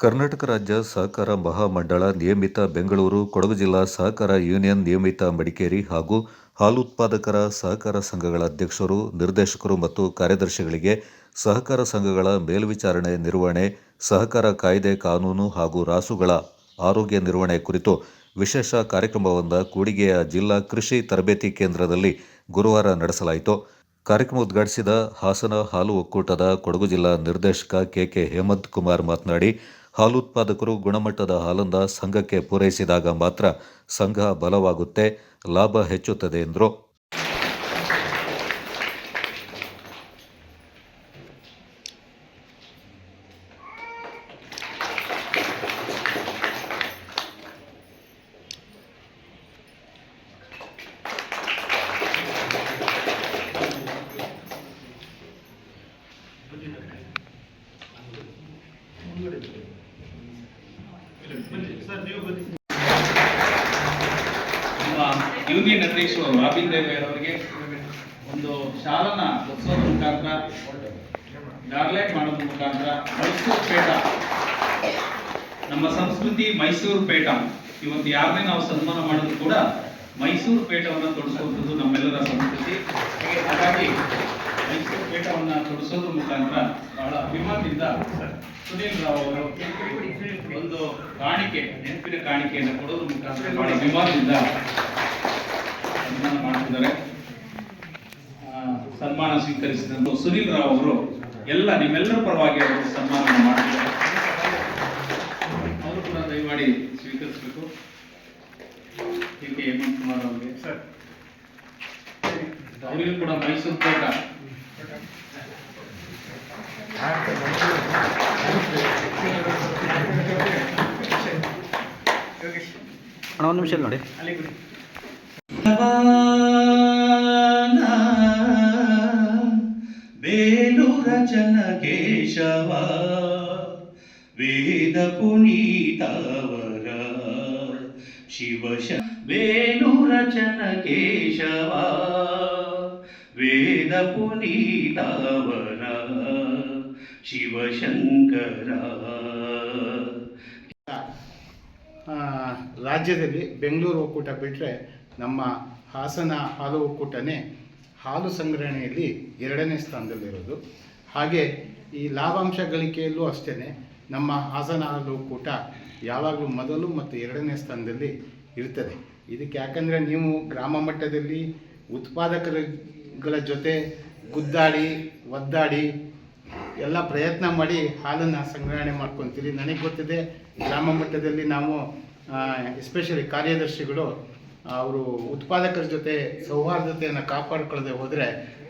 ಕರ್ನಾಟಕ ರಾಜ್ಯ ಸಹಕಾರ ಮಹಾಮಂಡಳ ನಿಯಮಿತ ಬೆಂಗಳೂರು, ಕೊಡಗು ಜಿಲ್ಲಾ ಸಹಕಾರ ಯೂನಿಯನ್ ನಿಯಮಿತ ಮಡಿಕೇರಿ ಹಾಗೂ ಹಾಲು ಉತ್ಪಾದಕರ ಸಹಕಾರ ಸಂಘಗಳ ಅಧ್ಯಕ್ಷರು, ನಿರ್ದೇಶಕರು ಮತ್ತು ಕಾರ್ಯದರ್ಶಿಗಳಿಗೆ ಸಹಕಾರ ಸಂಘಗಳ ಮೇಲ್ವಿಚಾರಣೆ ನಿರ್ವಹಣೆ, ಸಹಕಾರ ಕಾಯ್ದೆ ಕಾನೂನು ಹಾಗೂ ರಾಸುಗಳ ಆರೋಗ್ಯ ನಿರ್ವಹಣೆ ಕುರಿತು ವಿಶೇಷ ಕಾರ್ಯಕ್ರಮವೊಂದ ಕೂಡಿಗೆಯ ಜಿಲ್ಲಾ ಕೃಷಿ ತರಬೇತಿ ಕೇಂದ್ರದಲ್ಲಿ ಗುರುವಾರ ನಡೆಸಲಾಯಿತು. ಕಾರ್ಯಕ್ರಮ ಉದ್ಘಾಟಿಸಿದ ಹಾಸನ ಹಾಲು ಒಕ್ಕೂಟದ ಕೊಡಗು ಜಿಲ್ಲಾ ನಿರ್ದೇಶಕ ಕೆ ಹೇಮಂತ್ ಕುಮಾರ್ ಮಾತನಾಡಿ, ಹಾಲು ಉತ್ಪಾದಕರು ಗುಣಮಟ್ಟದ ಹಾಲನ್ನು ಸಂಘಕ್ಕೆ ಪೂರೈಸಿದಾಗ ಮಾತ್ರ ಸಂಘ ಬಲವಾಗುತ್ತೆ, ಲಾಭ ಹೆಚ್ಚುತ್ತದೆ ಎಂದರು. ನಮ್ಮ ಯೂನಿಯನ್ ಅಧ್ಯಕ್ಷರು ರಾಬಿನ್ ದೇವರವರಿಗೆ ಒಂದು ಶಾಲನ ಹೊಸೋದ್ರ ಮುಖಾಂತರ, ಗಾರ್ಲೈಟ್ ಮಾಡೋದ್ರ ಮುಖಾಂತರ ಮೈಸೂರು ಪೇಟ, ನಮ್ಮ ಸಂಸ್ಕೃತಿ ಮೈಸೂರು ಪೇಟ, ಇವತ್ತು ಯಾರನ್ನೇ ನಾವು ಸನ್ಮಾನ ಮಾಡಿದ್ರು ಕೂಡ ಮೈಸೂರು ಪೇಟವನ್ನು ತೊಡಿಸುವಂಥದ್ದು ನಮ್ಮೆಲ್ಲರ ಸಂಸ್ಕೃತಿ. ಹಾಗಾಗಿ ಮೈಸೂರು ಪೇಟವನ್ನು ತೊಡಿಸೋದ್ರ ಮುಖಾಂತರ ಬಹಳ ಅಭಿಮಾನದಿಂದ ಸುನೀಲ್ ರಾವ್ ಅವರು ಒಂದು ಕಾಣಿಕೆ, ನೆನಪಿನ ಕಾಣಿಕೆಯನ್ನು ಕೊಡೋದ್ರ ಮುಖಾಂತರ ಬಹಳ ಅಭಿಮಾನದಿಂದ ಸನ್ಮಾನ ಮಾಡ್ತಿದ್ದಾರೆ. ಸನ್ಮಾನ ಸ್ವೀಕರಿಸಿದಂತ ಸುನೀಲ್ ರಾವ್ ಅವರು ನಿಮ್ಮೆಲ್ಲರ ಪರವಾಗಿ ಅವರು ಸನ್ಮಾನ ಮಾಡ್ತಿದ್ದಾರೆ. ಅವರು ಕೂಡ ದಯಮಾಡಿ ಸ್ವೀಕರಿಸಬೇಕು. ಕೆ ಹೇಮಂತ್ ಕುಮಾರ್ ಅವರಿಗೆ ಸರ್, ಅವರಿಗೂ ಕೂಡ ಮೈಸೂರು ಪೇಟ ಒಂದು ನಿಮಿಷ ನೋಡಿ. ಬೇಲೂರ ಚನ್ನಕೇಶವ ವೇದ ಪುನೀತವರ ಶಿವಶ ಬೇಲೂರ ಚನ್ನಕೇಶವ ವೇದ ಪುನೀತವರ ಶಿವಶಂಕರ. ರಾಜ್ಯದಲ್ಲಿ ಬೆಂಗಳೂರು ಒಕ್ಕೂಟ ಬಿಟ್ಟರೆ ನಮ್ಮ ಹಾಸನ ಹಾಲು ಒಕ್ಕೂಟನೇ ಹಾಲು ಸಂಗ್ರಹಣೆಯಲ್ಲಿ 2ನೇ ಸ್ಥಾನದಲ್ಲಿರೋದು. ಹಾಗೆ ಈ ಲಾಭಾಂಶ ಗಳಿಕೆಯಲ್ಲೂ ಅಷ್ಟೇ ನಮ್ಮ ಹಾಸನ ಹಾಲು ಒಕ್ಕೂಟ ಯಾವಾಗಲೂ ಮೊದಲು ಮತ್ತು 2ನೇ ಸ್ಥಾನದಲ್ಲಿ ಇರ್ತದೆ. ಇದಕ್ಕೆ ಯಾಕಂದರೆ ನೀವು ಗ್ರಾಮ ಮಟ್ಟದಲ್ಲಿ ಉತ್ಪಾದಕರುಗಳ ಜೊತೆ ಗುದ್ದಾಡಿ ಒದ್ದಾಡಿ ಎಲ್ಲ ಪ್ರಯತ್ನ ಮಾಡಿ ಹಾಲನ್ನು ಸಂಗ್ರಹಣೆ ಮಾಡ್ಕೊತೀರಿ. ನನಗೆ ಗೊತ್ತಿದೆ, ಗ್ರಾಮ ಮಟ್ಟದಲ್ಲಿ ನಾವು ಎಸ್ಪೆಷಲಿ ಕಾರ್ಯದರ್ಶಿಗಳು ಅವರು ಉತ್ಪಾದಕರ ಜೊತೆ ಸೌಹಾರ್ದತೆಯನ್ನು ಕಾಪಾಡಿಕೊಳ್ಳದೆ ಹೋದರೆ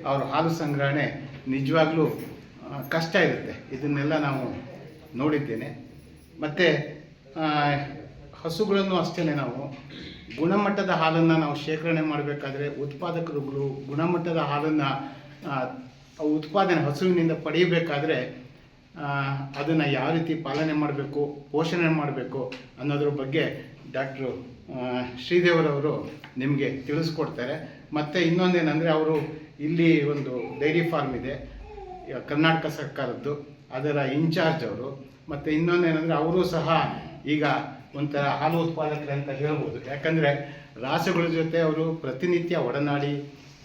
ಅವ್ರ ಹಾಲು ಸಂಗ್ರಹಣೆ ನಿಜವಾಗ್ಲೂ ಕಷ್ಟ ಇರುತ್ತೆ. ಇದನ್ನೆಲ್ಲ ನಾವು ನೋಡಿದ್ದೇನೆ. ಮತ್ತು ಹಸುಗಳನ್ನು ಅಷ್ಟೇ ನಾವು ಗುಣಮಟ್ಟದ ಹಾಲನ್ನು ನಾವು ಶೇಖರಣೆ ಮಾಡಬೇಕಾದ್ರೆ ಉತ್ಪಾದಕರುಗಳು ಗುಣಮಟ್ಟದ ಹಾಲನ್ನು ಉತ್ಪಾದನೆ ಹಸುವಿನಿಂದ ಪಡೆಯಬೇಕಾದ್ರೆ ಅದನ್ನು ಯಾವ ರೀತಿ ಪಾಲನೆ ಮಾಡಬೇಕು, ಪೋಷಣೆ ಮಾಡಬೇಕು ಅನ್ನೋದ್ರ ಬಗ್ಗೆ ಡಾಕ್ಟ್ರು ಶ್ರೀದೇವರವರು ನಿಮಗೆ ತಿಳಿಸ್ಕೊಡ್ತಾರೆ. ಮತ್ತು ಇನ್ನೊಂದೇನೆಂದರೆ ಅವರು ಇಲ್ಲಿ ಒಂದು ಡೈರಿ ಫಾರ್ಮ್ ಇದೆ ಕರ್ನಾಟಕ ಸರ್ಕಾರದ್ದು, ಅದರ ಇನ್ಚಾರ್ಜ್ ಅವರು. ಮತ್ತು ಇನ್ನೊಂದೇನೆಂದರೆ ಅವರು ಸಹ ಈಗ ಒಂಥರ ಹಾಲು ಉತ್ಪಾದಕರು ಅಂತ ಹೇಳ್ಬೋದು. ಯಾಕಂದರೆ ರಾಸುಗಳ ಜೊತೆ ಅವರು ಪ್ರತಿನಿತ್ಯ ಒಡನಾಡಿ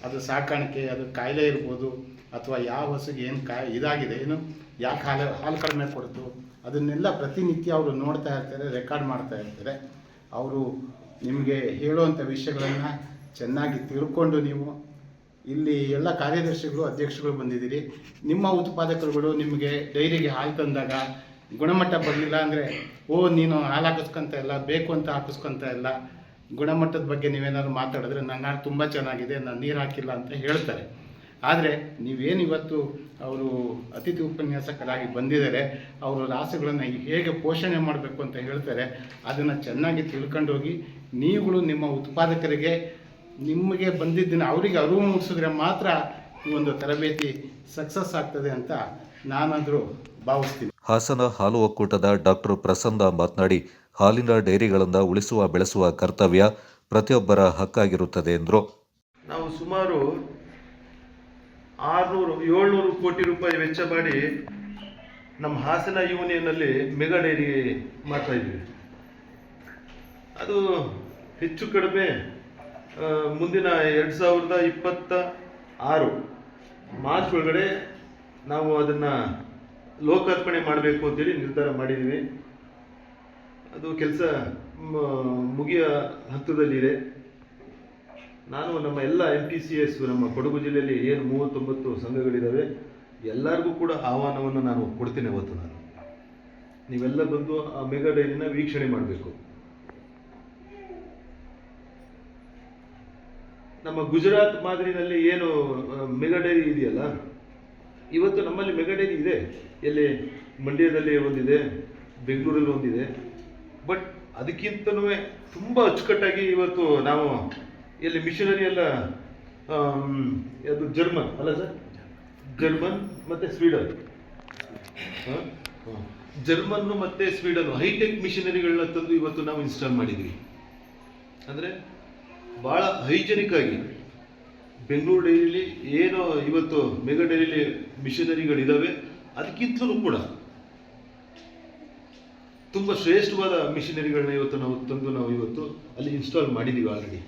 ಅದು ಸಾಕಾಣಿಕೆ, ಅದು ಕಾಯಿಲೆ ಇರ್ಬೋದು ಅಥವಾ ಯಾವ ಹಸುಗೆ ಏನು ಇದಾಗಿದೆ, ಏನು ಯಾಕೆ ಹಾಲು ಕಡಿಮೆ ಕೊಡ್ತು, ಅದನ್ನೆಲ್ಲ ಪ್ರತಿನಿತ್ಯ ಅವರು ನೋಡ್ತಾ ಇರ್ತಾರೆ, ರೆಕಾರ್ಡ್ ಮಾಡ್ತಾ ಇರ್ತಾರೆ. ಅವರು ನಿಮಗೆ ಹೇಳುವಂಥ ವಿಷಯಗಳನ್ನು ಚೆನ್ನಾಗಿ ತಿಳ್ಕೊಂಡು ನೀವು ಇಲ್ಲಿ ಎಲ್ಲ ಕಾರ್ಯದರ್ಶಿಗಳು ಅಧ್ಯಕ್ಷಗಳು ಬಂದಿದ್ದೀರಿ. ನಿಮ್ಮ ಉತ್ಪಾದಕರುಗಳು ನಿಮಗೆ ಡೈರಿಗೆ ಹಾಲು ತಂದಾಗ ಗುಣಮಟ್ಟ ಬರಲಿಲ್ಲ ಅಂದರೆ ನೀನು ಹಾಲು ಹಾಕಿಸ್ಕೊತ ಇಲ್ಲ, ಬೇಕು ಅಂತ ಹಾಕಿಸ್ಕೊತ ಇಲ್ಲ, ಗುಣಮಟ್ಟದ ಬಗ್ಗೆ ನೀವೇನಾದ್ರು ಮಾತಾಡಿದ್ರೆ ನನ್ನ ಹಾಲು ತುಂಬ ಚೆನ್ನಾಗಿದೆ, ನಾನು ನೀರು ಹಾಕಿಲ್ಲ ಅಂತ ಹೇಳ್ತಾರೆ. ಆದರೆ ನೀವೇನು ಇವತ್ತು ಅವರು ಅತಿಥಿ ಉಪನ್ಯಾಸಕರಾಗಿ ಬಂದಿದ್ದಾರೆ, ಅವರು ರಾಸುಗಳನ್ನು ಹೇಗೆ ಪೋಷಣೆ ಮಾಡಬೇಕು ಅಂತ ಹೇಳ್ತಾರೆ, ಅದನ್ನು ಚೆನ್ನಾಗಿ ತಿಳ್ಕೊಂಡೋಗಿ ನೀವುಗಳು ನಿಮ್ಮ ಉತ್ಪಾದಕರಿಗೆ ನಿಮಗೆ ಬಂದಿದ್ದನ್ನು ಅವರಿಗೆ ಅರಿವು ಮೂಡಿಸಿದ್ರೆ ಮಾತ್ರ ಈ ಒಂದು ತರಬೇತಿ ಸಕ್ಸಸ್ ಆಗ್ತದೆ ಅಂತ ನಾನಾದರೂ ಭಾವಿಸ್ತೀನಿ. ಹಾಸನ ಹಾಲು ಒಕ್ಕೂಟದ ಡಾಕ್ಟರ್ ಪ್ರಸನ್ನ ಮಾತನಾಡಿ, ಹಾಲಿನ ಡೈರಿಗಳನ್ನು ಉಳಿಸುವ ಬೆಳೆಸುವ ಕರ್ತವ್ಯ ಪ್ರತಿಯೊಬ್ಬರ ಹಕ್ಕಾಗಿರುತ್ತದೆ ಎಂದರು. ನಾವು ಸುಮಾರು 600-700 ಕೋಟಿ ರೂಪಾಯಿ ವೆಚ್ಚ ಮಾಡಿ ನಮ್ಮ ಹಾಸನ ಯೂನಿಯನ್ನಲ್ಲಿ ಮೆಗಾ ಡೈರಿ ಮಾಡ್ತಾ ಇದ್ವಿ. ಅದು ಹೆಚ್ಚು ಕಡಿಮೆ ಮುಂದಿನ 2026 ಮಾರ್ಚ್ ಒಳಗಡೆ ನಾವು ಅದನ್ನು ಲೋಕಾರ್ಪಣೆ ಮಾಡಬೇಕು ಅಂತೇಳಿ ನಿರ್ಧಾರ ಮಾಡಿದ್ದೀವಿ. ಅದು ಕೆಲಸ ಮುಗಿಯ ಹಂತದಲ್ಲಿದೆ. ನಾನು ನಮ್ಮ ಎಲ್ಲ MPCS ನಮ್ಮ ಕೊಡಗು ಜಿಲ್ಲೆಯಲ್ಲಿ ಏನು 39 ಸಂಘಗಳಿದ್ದಾವೆ ಎಲ್ಲರಿಗೂ ಕೂಡ ಆಹ್ವಾನವನ್ನು ನಾನು ಕೊಡ್ತೀನಿ. ಅವತ್ತು ನೀವೆಲ್ಲ ಬಂದು ಆ ಮೆಗಾ ಡೈರಿನ ವೀಕ್ಷಣೆ ಮಾಡಬೇಕು. ನಮ್ಮ ಗುಜರಾತ್ ಮಾದರಿನಲ್ಲಿ ಏನು ಮೆಗಾ ಡೈರಿ ಇದೆಯಲ್ಲ, ಇವತ್ತು ನಮ್ಮಲ್ಲಿ ಮೆಗಾ ಡೈರಿ ಇದೆ. ಎಲ್ಲಿ ಮಂಡ್ಯದಲ್ಲಿ ಒಂದಿದೆ, ಬೆಂಗಳೂರಲ್ಲಿ ಒಂದಿದೆ. ಬಟ್ ಅದಕ್ಕಿಂತನೂ ತುಂಬ ಅಚ್ಚುಕಟ್ಟಾಗಿ ಇವತ್ತು ನಾವು ಎಲ್ಲಿ ಮಿಷನರಿ ಎಲ್ಲ ಅದು ಜರ್ಮನ್ ಅಲ್ಲ ಸರ್, ಜರ್ಮನ್ ಮತ್ತು ಸ್ವೀಡನ್, ಜರ್ಮನ್ನು ಮತ್ತು ಸ್ವೀಡನ್ ಹೈಟೆಕ್ ಮಿಷನರಿಗಳನ್ನ ತಂದು ಇವತ್ತು ನಾವು ಇನ್ಸ್ಟಾಲ್ ಮಾಡಿದ್ದೀವಿ. ಅಂದರೆ ಭಾಳ ಹೈಜೆನಿಕ್ ಆಗಿ ಬೆಂಗಳೂರು ಡೈರಿಲಿ ಏನು ಇವತ್ತು ಮೆಗಾ ಡೈರಿಲಿ ಮಿಷನರಿಗಳಿದ್ದಾವೆ ಅದಕ್ಕಿಂತಲೂ ಕೂಡ ತುಂಬ ಶ್ರೇಷ್ಠವಾದ ಮಿಷನರಿಗಳನ್ನ ಇವತ್ತು ನಾವು ಇವತ್ತು ಅಲ್ಲಿ ಇನ್ಸ್ಟಾಲ್ ಮಾಡಿದ್ದೀವಿ ಆಲ್ರೆಡಿ.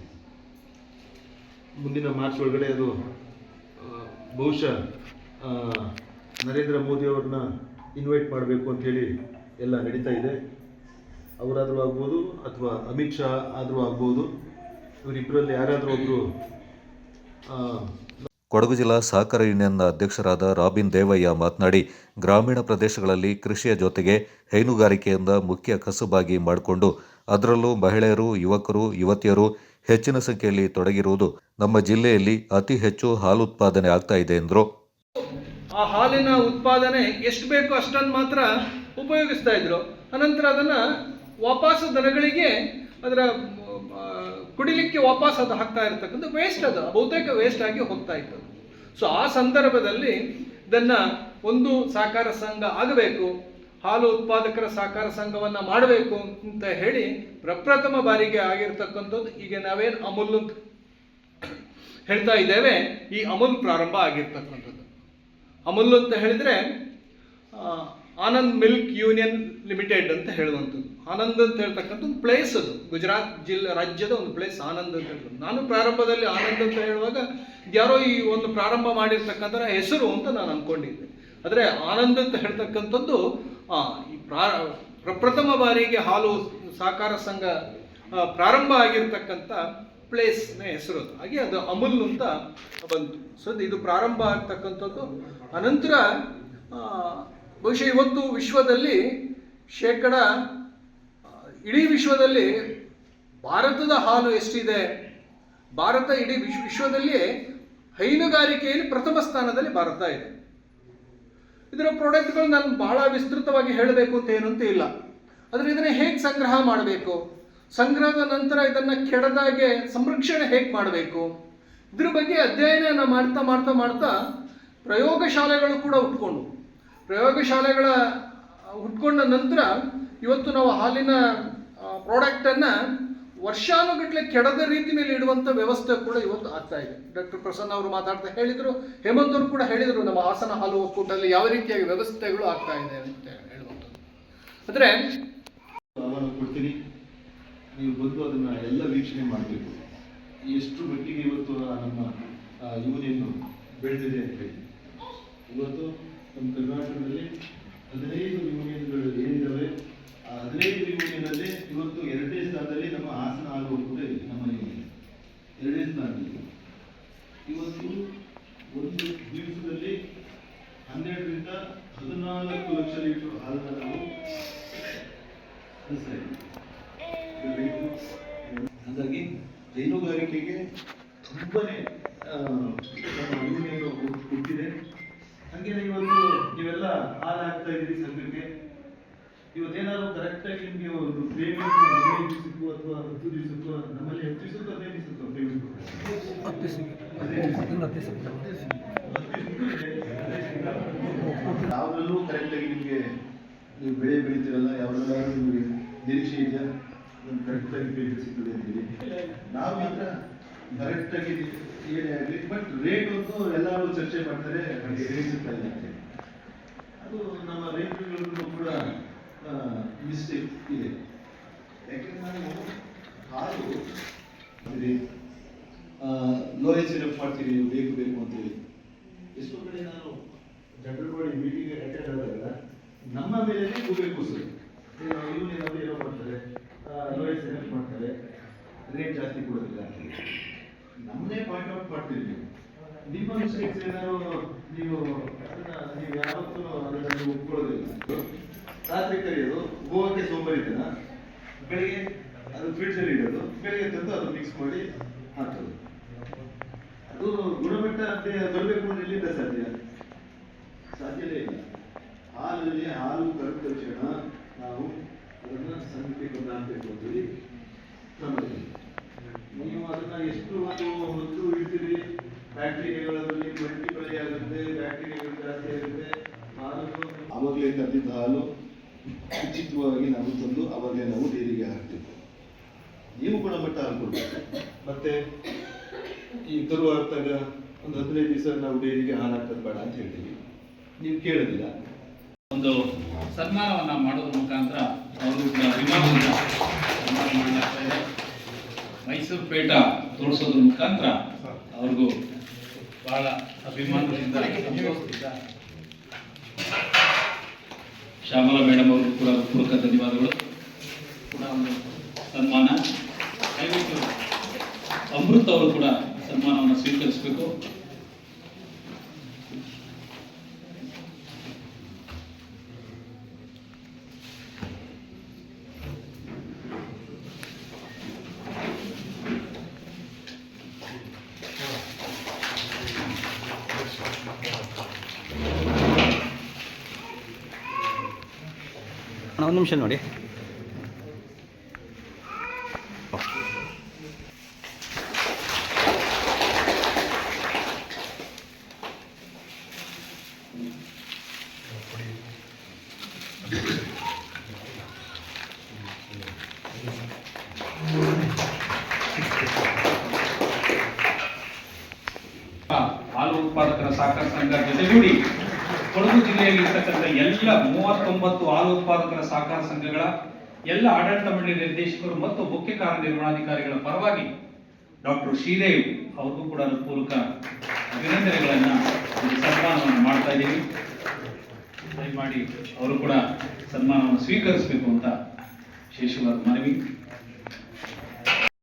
ಮುಂದಿನ ಮಾರ್ಚ್ ಒಳಗಡೆ ಅದು ಬಹುಶಃ ನರೇಂದ್ರ ಮೋದಿ ಅವ್ರನ್ನ ಇನ್ವೈಟ್ ಮಾಡಬೇಕು ಅಂಥೇಳಿ ಎಲ್ಲ ನಡೀತಾ ಇದೆ. ಅವರಾದರೂ ಆಗ್ಬೋದು ಅಥವಾ ಅಮಿತ್ ಶಾ ಆದರೂ ಆಗ್ಬೋದು. ಇವರಿಬ್ಬರಲ್ಲಿ ಯಾರಾದರೂ ಒಬ್ಬರು. ಕೊಡಗು ಜಿಲ್ಲಾ ಸಹಕಾರ ಯೂನಿಯನ್ನ ಅಧ್ಯಕ್ಷರಾದ ರಾಬಿನ್ ದೇವಯ್ಯ ಮಾತನಾಡಿ, ಗ್ರಾಮೀಣ ಪ್ರದೇಶಗಳಲ್ಲಿ ಕೃಷಿಯ ಜೊತೆಗೆ ಹೈನುಗಾರಿಕೆಯಿಂದ ಮುಖ್ಯ ಕಸುಬಾಗಿ ಮಾಡಿಕೊಂಡು ಅದರಲ್ಲೂ ಮಹಿಳೆಯರು, ಯುವಕರು, ಯುವತಿಯರು ಹೆಚ್ಚಿನ ಸಂಖ್ಯೆಯಲ್ಲಿ ತೊಡಗಿರುವುದು ನಮ್ಮ ಜಿಲ್ಲೆಯಲ್ಲಿ ಅತಿ ಹೆಚ್ಚು ಹಾಲು ಉತ್ಪಾದನೆ ಆಗ್ತಾ ಇದೆ ಎಂದರು. ಆ ಹಾಲಿನ ಉತ್ಪಾದನೆ ಎಷ್ಟು ಬೇಕೋ ಅಷ್ಟನ್ನು ಮಾತ್ರ ಉಪಯೋಗಿಸ್ತಾ ಇದ್ರು. ಅನಂತರ ಅದನ್ನು ವಾಪಸ್ ದನಗಳಿಗೆ ಅದರ ಕುಡಿಲಿಕ್ಕೆ ವಾಪಸ್ ಅದು ಹಾಕ್ತಾ ಇರ್ತಕ್ಕಂಥ ವೇಸ್ಟ್, ಅದು ಬಹುತೇಕ ವೇಸ್ಟ್ ಆಗಿ ಹೋಗ್ತಾ ಇತ್ತು. ಸೊ ಆ ಸಂದರ್ಭದಲ್ಲಿ ಇದನ್ನು ಒಂದು ಸಹಕಾರ ಸಂಘ ಆಗಬೇಕು, ಹಾಲು ಉತ್ಪಾದಕರ ಸಹಕಾರ ಸಂಘವನ್ನು ಮಾಡಬೇಕು ಅಂತ ಹೇಳಿ ಪ್ರಪ್ರಥಮ ಬಾರಿಗೆ ಆಗಿರ್ತಕ್ಕಂಥದ್ದು ಈಗ ನಾವೇನು ಅಮೂಲ್ ಅಂತ ಹೇಳ್ತಾ ಇದ್ದೇವೆ, ಈ ಅಮೂಲ್ ಪ್ರಾರಂಭ ಆಗಿರ್ತಕ್ಕಂಥದ್ದು. ಅಮೂಲ್ ಅಂತ ಹೇಳಿದರೆ ಆನಂದ್ ಮಿಲ್ಕ್ ಯೂನಿಯನ್ ಲಿಮಿಟೆಡ್ ಅಂತ ಹೇಳುವಂಥದ್ದು. ಆನಂದ್ ಅಂತ ಹೇಳ್ತಕ್ಕಂಥ ಒಂದು ಪ್ಲೇಸ್, ಅದು ಗುಜರಾತ್ ರಾಜ್ಯದ ಒಂದು ಪ್ಲೇಸ್ ಆನಂದ್ ಅಂತ ಹೇಳ್ಬೋದು. ನಾನು ಪ್ರಾರಂಭದಲ್ಲಿ ಆನಂದ್ ಅಂತ ಹೇಳುವಾಗ ಯಾರೋ ಈ ಒಂದು ಪ್ರಾರಂಭ ಮಾಡಿರ್ತಕ್ಕಂಥ ಹೆಸರು ಅಂತ ನಾನು ಅಂದ್ಕೊಂಡಿದ್ದೆ. ಆದರೆ ಆನಂದ್ ಅಂತ ಹೇಳ್ತಕ್ಕಂಥದ್ದು ಈ ಪ್ರಪ್ರಥಮ ಬಾರಿಗೆ ಹಾಲು ಸಹಕಾರ ಸಂಘ ಪ್ರಾರಂಭ ಆಗಿರ್ತಕ್ಕಂಥ ಪ್ಲೇಸ್ನ ಹೆಸರು ಅದು. ಹಾಗೆ ಅದು ಅಮೂಲ್ ಅಂತ ಬಂತು. ಸೊ ಇದು ಪ್ರಾರಂಭ ಆಗ್ತಕ್ಕಂಥದ್ದು. ಅನಂತರ ಬಹುಶಃ ಇವತ್ತು ವಿಶ್ವದಲ್ಲಿ ಇಡೀ ವಿಶ್ವದಲ್ಲಿ ಭಾರತದ ಹಾಲು ಎಷ್ಟಿದೆ, ಭಾರತ ಇಡೀ ವಿಶ್ವದಲ್ಲಿ ಹೈನುಗಾರಿಕೆಯಲ್ಲಿ ಪ್ರಥಮ ಸ್ಥಾನದಲ್ಲಿ ಭಾರತ ಇದೆ. ಇದರ ಪ್ರಾಡಕ್ಟ್ಗಳು ನಾನು ಬಹಳ ವಿಸ್ತೃತವಾಗಿ ಹೇಳಬೇಕು ಅಂತ ಏನು ಅಂತ ಇಲ್ಲ. ಆದರೆ ಇದನ್ನು ಹೇಗೆ ಸಂಗ್ರಹ ಮಾಡಬೇಕು, ಸಂಗ್ರಹದ ನಂತರ ಇದನ್ನು ಕೆಡದಾಗೆ ಸಂರಕ್ಷಣೆ ಹೇಗೆ ಮಾಡಬೇಕು, ಇದ್ರ ಬಗ್ಗೆ ಅಧ್ಯಯನ ಮಾಡ್ತಾ ಮಾಡ್ತಾ ಮಾಡ್ತಾ ಪ್ರಯೋಗಶಾಲೆಗಳು ಕೂಡ ಪ್ರಯೋಗಶಾಲೆಗಳ ಹುಟ್ಕೊಂಡ ನಂತರ ಇವತ್ತು ನಾವು ಹಾಲಿನ ಪ್ರಾಡಕ್ಟನ್ನು ವರ್ಷಾನುಗಟ್ಟಲೆ ಕೆಡದ ರೀತಿಯಲ್ಲಿ ಇಡುವಂಥ ವ್ಯವಸ್ಥೆ ಕೂಡ ಇವತ್ತು ಆಗ್ತಾ ಇದೆ. ಡಾಕ್ಟರ್ ಪ್ರಸನ್ನ ಅವರು ಮಾತಾಡ್ತಾ ಹೇಳಿದರು, ಹೇಮಂತ್ ಅವರು ಕೂಡ ಹೇಳಿದರು, ನಮ್ಮ ಹಾಸನ ಹಾಲು ಒಕ್ಕೂಟದಲ್ಲಿ ಯಾವ ರೀತಿಯಾಗಿ ವ್ಯವಸ್ಥೆಗಳು ಆಗ್ತಾ ಇದೆ ಅಂತ ಹೇಳುವಂಥದ್ದು. ಆದರೆ ಆಹ್ವಾನ ಕೊಡ್ತೀನಿ, ನೀವು ಬಂದು ಅದನ್ನು ಎಲ್ಲ ವೀಕ್ಷಣೆ ಮಾಡಬೇಕು. ಎಷ್ಟು ಮಟ್ಟಿಗೆ ಇವತ್ತು ನಮ್ಮ ಯೂನಿಯನ್ನು ಬೆಳೆದಿದೆ ಅಂತ ಹೇಳಿ. ಇವತ್ತು ನಮ್ಮ ಕರ್ನಾಟಕದಲ್ಲಿ 15 ಯೂನಿಯನ್ಗಳು ಏನಿದ್ದಾವೆ, ಆ 15 ಯೂನಿಯನ್ನಲ್ಲಿ ಇವತ್ತು 2ನೇ ಸ್ಥಾನದಲ್ಲಿ ನಮ್ಮ ಹಾಸನ ಹಾಲು ಒಕ್ಕೂಟ ಇದೆ. ನಮ್ಮ ಯೂನಿಯನ್ 2ನೇ ಸ್ಥಾನದಲ್ಲಿ. ಇವತ್ತು ಒಂದು ದಿವಸದಲ್ಲಿ 12 ರಿಂದ 14 ಲಕ್ಷ ಲೀಟರ್ ಹಾಲನ್ನು ನಾವು ಕಳಿಸ್ತಾ ಇದ್ದೀವಿ. ಹಾಗಾಗಿ ಹೈನುಗಾರಿಕೆಗೆ ತುಂಬನೇ ಯೂನಿಯನ್ ಹುಟ್ಟಿದೆ. ಹಾಗೆ ಇವತ್ತು ನೀವೆಲ್ಲ ಹಾಲು ಹಾಕ್ತಾ ಇದ್ದೀರಿ ಸಂಘಕ್ಕೆ. ಇವತ್ತೇನಾದ್ರು ಕರೆಕ್ಟಾಗಿ ನಿಮಗೆ ಒಂದು ಪೇಮೆಂಟ್ 15 ದಿವಸಕ್ಕೂ ಅಥವಾ 10 ದಿವಸಕ್ಕೂ, ನಮ್ಮಲ್ಲಿ 10 ದಿವಸಕ್ಕೂ 15 ದಿವಸಕ್ಕೂ ಪೇಮೆಂಟ್ ಯಾವ್ದ್ರಲ್ಲೂ ಕರೆಕ್ಟಾಗಿ ನಿಮಗೆ ನೀವು ಬೆಳೆ ಬೆಳಿತೀರಲ್ಲ, ಯಾವ್ದ್ರಲ್ಲಾದ್ರೂ ನಿಮಗೆ ನಿರೀಕ್ಷೆ ಇದೆಯಾ ಕರೆಕ್ಟಾಗಿ ಪೇಮೆಂಟ್ ಸಿಗ್ತದೆ ಅಂತೇಳಿ. ನಾವು ಮಾತ್ರ ಕರೆಕ್ಟಾಗಿ ಏನೇ ಆಗಲಿ, ಬಟ್ ರೇಟ್ ಒಂದು ಎಲ್ಲರೂ ಚರ್ಚೆ ಮಾಡ್ತಾರೆ, ರೇಟ್ ಸಿಗ್ತಾ ಇಲ್ಲ ಅಂತೇಳಿ. ಅದು ನಮ್ಮ ರೈತರುಗಳಿಗೂ ಕೂಡ ಮಿಸ್ಟೇಕ್ ಇದೆ. ಯಾಕೆಂದ್ರೆ ನಾವು ಹಾಲು ಲೋಯರ್ ಸಿರಪ್ ಮಾಡ್ತೀರಿ ಬೇಕು ಬೇಕು ಅಂತೇಳಿ ಎಷ್ಟೋ ಕಡೆ ನಾನು ಜನರಲ್ ಬಾಡಿ ಮೀಟಿಂಗ್ ಅಟೆಂಡ್ ಆದಾಗ ನಮ್ಮ ಮೇಲೆ ಕೂಬೇಕು ಸರ್. ಯೂನಿಯನ್ ಏನೋ ಮಾಡ್ತಾರೆ, ಲೋಯರ್ ಸಿರಪ್ ಮಾಡ್ತಾರೆ, ರೇಟ್ ಜಾಸ್ತಿ ಕೊಡೋದಿಲ್ಲ ಅಂತೇಳಿ ನಮ್ಮನ್ನೇ ಪಾಯಿಂಟ್ ಔಟ್ ಮಾಡ್ತೀರಿ ನೀವು. ನಿಮ್ಮ ಮಿಸ್ಟೇಕ್ಸ್ ಏನಾದ್ರು ನೀವು ಯಾವತ್ತೂ ಅದನ್ನು ನೀವು ಒಪ್ಕೊಳ್ಳೋದಿಲ್ಲ. ರಾತ್ರಿ ಕರೆಯೋದು, ಗೋವಾಕ್ಕೆ ಸೋಂಬರಿತನ, ಬೆಳಿಗ್ಗೆ ಅದು ಫ್ರಿಡ್ಜಲ್ಲಿ ಇಡೋದು, ಬೆಳಿಗ್ಗೆ ತಂದು ಅದು ಮಿಕ್ಸ್ ಮಾಡಿ ಹಾಕೋದು. ಅದು ಗುಣಮಟ್ಟ ಬರಬೇಕು ಅಂದ್ರೆ ಎಲ್ಲಿಂದ ಸಾಧ್ಯವೇ ಇಲ್ಲ. ಹಾಲಲ್ಲಿ ಹಾಲು ಕರೆದ ತಕ್ಷಣ ನಾವು ಅದನ್ನ ಸಂಘಕ್ಕೆ ಕೊಂಡು ಹಾಕಬೇಕು ಅಂತೇಳಿ ಕ್ರಮದಲ್ಲಿ ನೀವು ಅದನ್ನ ಎಷ್ಟು ಹೊತ್ತು ಇಡ್ತೀರಿ, ಬ್ಯಾಕ್ಟೀರಿಯಾಗಳಲ್ಲಿ ಮಲ್ಟಿಪ್ಲೈ ಆಗುತ್ತೆ, ಬ್ಯಾಕ್ಟೀರಿಯಾಗಳು ಜಾಸ್ತಿ ಆಗುತ್ತೆ. ಹಾಲು ಅವಾಗಲೇ ಕರೆದಿದ್ದ ಹಾಲು ಉಚಿತವಾಗಿ ನಾವು ತಂದು ಅವಾಗಲೇ ನಾವು ಡೈರಿಗೆ ಹಾಕ್ತೀವಿ. ನೀವು ಗುಣಮಟ್ಟ ಹಾಲು ಕೊಡ್ಬೇಕು. ಮತ್ತೆ ಈ ಕರು ಹಾಕ್ದಾಗ ಒಂದು 15 ದಿವಸ ನಾವು ಡೈರಿಗೆ ಹಾಲು ಹಾಕೋದು ಬೇಡ ಅಂತ ಹೇಳ್ತೀವಿ, ನೀವು ಕೇಳೋದಿಲ್ಲ. ಒಂದು ಸನ್ಮಾನವನ್ನ ಮಾಡೋದ್ರ ಮುಖಾಂತರ ಅವರು ಅಭಿಮಾನದಿಂದ ಸನ್ಮಾನ ಮಾಡಲಾಗ್ತಾ ಇದೆ. ಮೈಸೂರು ಪೇಟ ತೋರಿಸೋದ್ರ ಮುಖಾಂತರ ಅವ್ರಿಗೂ ಬಹಳ ಅಭಿಮಾನದಿಂದ ಸಂತೋಷದಿಂದ ಶ್ಯಾಮಲಾ ಮೇಡಮ್ ಅವರು ಕೂಡ ಪೂರ್ವಕ ಧನ್ಯವಾದಗಳು. ಕೂಡ ಒಂದು ಸನ್ಮಾನ ದಯವಿಟ್ಟು ಅಮೃತ್ ಅವರು ಕೂಡ ಸನ್ಮಾನವನ್ನು ಸ್ವೀಕರಿಸಬೇಕು. ಅಣ್ಣ ಒಂದು ನಿಮಿಷ ನೋಡಿ. ಹಾಲು ಉತ್ಪಾದಕರ ಸಹಕಾರ ಸಂಘ ಜೊತೆಗೂಡಿ ಕೊಡಗು ಜಿಲ್ಲೆಯಲ್ಲಿ ಇರ್ತಕ್ಕಂಥ ಎಲ್ಲ 39 ಹಾಲು ಉತ್ಪಾದಕರ ಸಹಕಾರ ಸಂಘಗಳ ಎಲ್ಲ ಆಡಳಿತ ಮಂಡಳಿ ನಿರ್ದೇಶಕರು ಮತ್ತು ಮುಖ್ಯ ಕಾರ್ಯನಿರ್ವಹಣಾಧಿಕಾರಿಗಳ ಪರವಾಗಿ ಡಾಕ್ಟರ್ ಶ್ರೀದೇವ್ ಅವ್ರಿಗೂ ಕೂಡ ಪೂರ್ವಕ ಅಭಿನಂದನೆಗಳನ್ನ ಸನ್ಮಾನವನ್ನು ಮಾಡ್ತಾ ಇದ್ದೀವಿ. ದಯಮಾಡಿ ಅವರು ಕೂಡ ಸನ್ಮಾನವನ್ನು ಸ್ವೀಕರಿಸಬೇಕು ಅಂತ ವಿಶೇಷವಾದ ಮನವಿ.